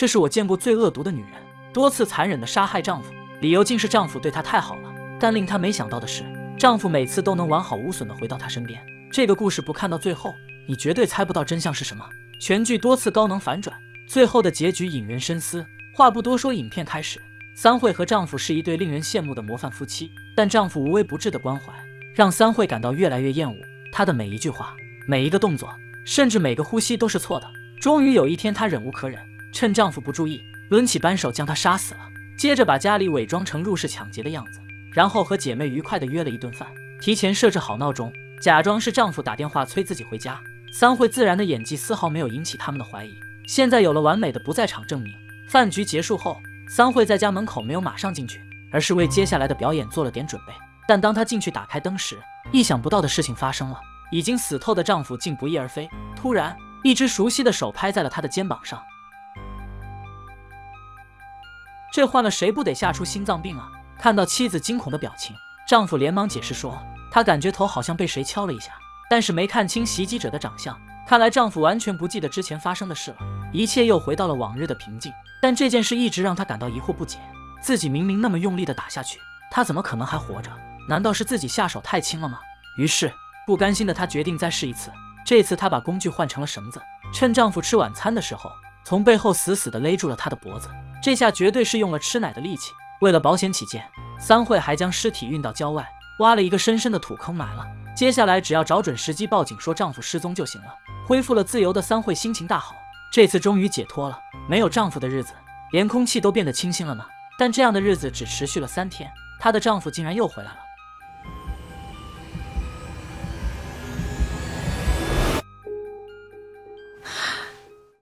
这是我见过最恶毒的女人，多次残忍地杀害丈夫，理由竟是丈夫对她太好了。但令她没想到的是，丈夫每次都能完好无损地回到她身边。这个故事不看到最后，你绝对猜不到真相是什么。全剧多次高能反转，最后的结局引人深思。话不多说，影片开始。三惠和丈夫是一对令人羡慕的模范夫妻，但丈夫无微不至的关怀让三惠感到越来越厌恶。她的每一句话、每一个动作，甚至每个呼吸都是错的。终于有一天，她忍无可忍，趁丈夫不注意，抡起扳手将他杀死了。接着把家里伪装成入室抢劫的样子，然后和姐妹愉快地约了一顿饭，提前设置好闹钟，假装是丈夫打电话催自己回家。三惠自然的演技丝毫没有引起他们的怀疑。现在有了完美的不在场证明。饭局结束后，三惠在家门口没有马上进去，而是为接下来的表演做了点准备。但当她进去打开灯时，意想不到的事情发生了。已经死透的丈夫竟不翼而飞，突然一只熟悉的手拍在了她的肩膀上。这换了谁不得吓出心脏病啊！看到妻子惊恐的表情，丈夫连忙解释说，他感觉头好像被谁敲了一下，但是没看清袭击者的长相。看来丈夫完全不记得之前发生的事了，一切又回到了往日的平静。但这件事一直让他感到疑惑不解，自己明明那么用力的打下去，他怎么可能还活着？难道是自己下手太轻了吗？于是不甘心的她决定再试一次。这次她把工具换成了绳子，趁丈夫吃晚餐的时候，从背后死死地勒住了他的脖子。这下绝对是用了吃奶的力气。为了保险起见，三惠还将尸体运到郊外，挖了一个深深的土坑埋了。接下来只要找准时机报警说丈夫失踪就行了。恢复了自由的三惠心情大好，这次终于解脱了。没有丈夫的日子，连空气都变得清新了呢。但这样的日子只持续了3天，她的丈夫竟然又回来了。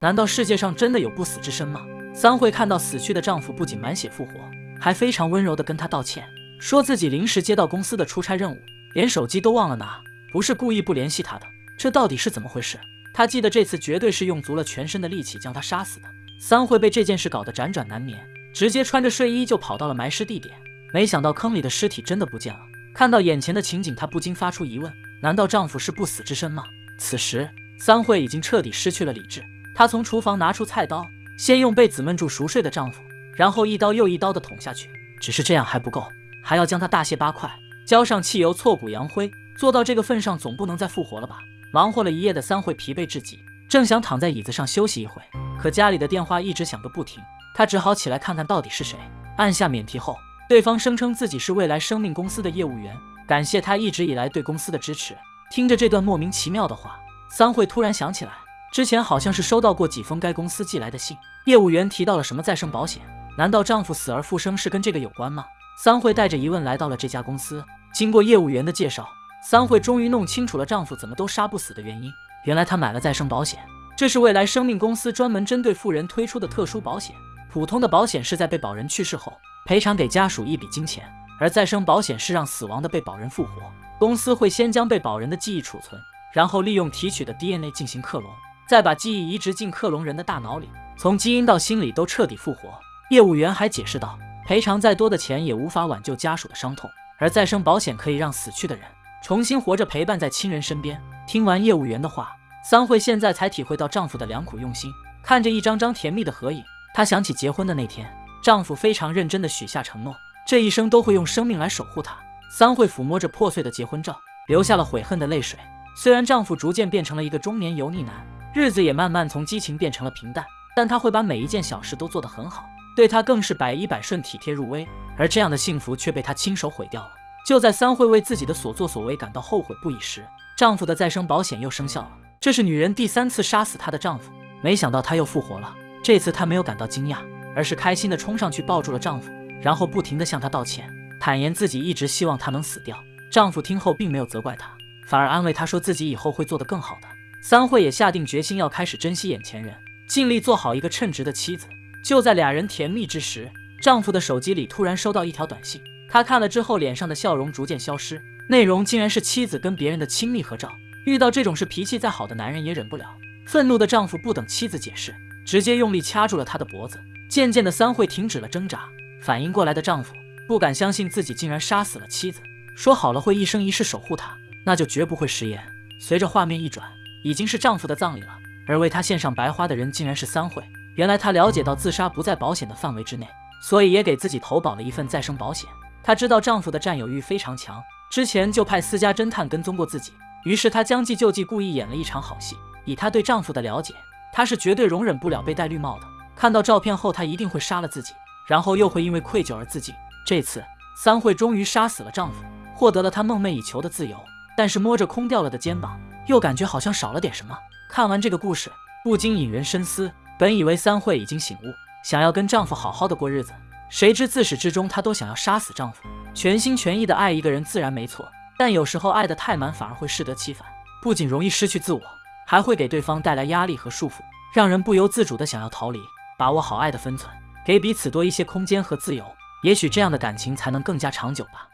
难道世界上真的有不死之身吗？三惠看到死去的丈夫不仅满血复活，还非常温柔地跟他道歉，说自己临时接到公司的出差任务，连手机都忘了拿，不是故意不联系他的。这到底是怎么回事？他记得这次绝对是用足了全身的力气将他杀死的。三惠被这件事搞得辗转难眠，直接穿着睡衣就跑到了埋尸地点。没想到坑里的尸体真的不见了。看到眼前的情景，她不禁发出疑问，难道丈夫是不死之身吗？此时三惠已经彻底失去了理智，她从厨房拿出菜刀，先用被子闷住熟睡的丈夫，然后一刀又一刀地捅下去。只是这样还不够，还要将他大卸8块，浇上汽油挫骨扬灰。做到这个份上，总不能再复活了吧？忙活了一夜的三惠疲惫至极，正想躺在椅子上休息一会，可家里的电话一直响个不停，她只好起来看看到底是谁。按下免提后，对方声称自己是未来生命公司的业务员，感谢他一直以来对公司的支持。听着这段莫名其妙的话，三惠突然想起来，之前好像是收到过几封该公司寄来的信，业务员提到了什么再生保险，难道丈夫死而复生是跟这个有关吗？三惠带着疑问来到了这家公司，经过业务员的介绍，三惠终于弄清楚了丈夫怎么都杀不死的原因。原来他买了再生保险，这是未来生命公司专门针对富人推出的特殊保险。普通的保险是在被保人去世后赔偿给家属一笔金钱，而再生保险是让死亡的被保人复活。公司会先将被保人的记忆储存，然后利用提取的 DNA 进行克隆，再把记忆移植进克隆人的大脑里，从基因到心理都彻底复活。业务员还解释道，赔偿再多的钱也无法挽救家属的伤痛，而再生保险可以让死去的人重新活着，陪伴在亲人身边。听完业务员的话，三惠现在才体会到丈夫的良苦用心。看着一张张甜蜜的合影，她想起结婚的那天，丈夫非常认真地许下承诺，这一生都会用生命来守护她。三惠抚摸着破碎的结婚照，流下了悔恨的泪水。虽然丈夫逐渐变成了一个中年油腻男，日子也慢慢从激情变成了平淡，但他会把每一件小事都做得很好，对她更是百依百顺，体贴入微。而这样的幸福却被她亲手毁掉了。就在三惠为自己的所作所为感到后悔不已时，丈夫的再生保险又生效了。这是女人第3次杀死她的丈夫，没想到她又复活了。这次她没有感到惊讶，而是开心地冲上去抱住了丈夫，然后不停地向他道歉，坦言自己一直希望他能死掉。丈夫听后并没有责怪她，反而安慰她说自己以后会做得更好的。三惠也下定决心要开始珍惜眼前人，尽力做好一个称职的妻子。就在俩人甜蜜之时，丈夫的手机里突然收到一条短信，他看了之后脸上的笑容逐渐消失，内容竟然是妻子跟别人的亲密合照。遇到这种事，脾气再好的男人也忍不了。愤怒的丈夫不等妻子解释，直接用力掐住了她的脖子。渐渐的，三惠停止了挣扎，反应过来的丈夫不敢相信自己竟然杀死了妻子，说好了会一生一世守护她，那就绝不会食言。随着画面一转，已经是丈夫的葬礼了，而为他献上白花的人竟然是三惠。原来她了解到自杀不在保险的范围之内，所以也给自己投保了一份再生保险。她知道丈夫的占有欲非常强，之前就派私家侦探跟踪过自己，于是她将计就计，故意演了一场好戏。以她对丈夫的了解，她是绝对容忍不了被戴绿帽的。看到照片后，她一定会杀了自己，然后又会因为愧疚而自尽。这次三惠终于杀死了丈夫，获得了她梦寐以求的自由。但是摸着空掉了的肩膀，又感觉好像少了点什么。看完这个故事，不禁引人深思。本以为三惠已经醒悟，想要跟丈夫好好的过日子，谁知自始至终她都想要杀死丈夫。全心全意的爱一个人自然没错，但有时候爱得太满反而会适得其反，不仅容易失去自我，还会给对方带来压力和束缚，让人不由自主的想要逃离。把握好爱的分寸，给彼此多一些空间和自由，也许这样的感情才能更加长久吧。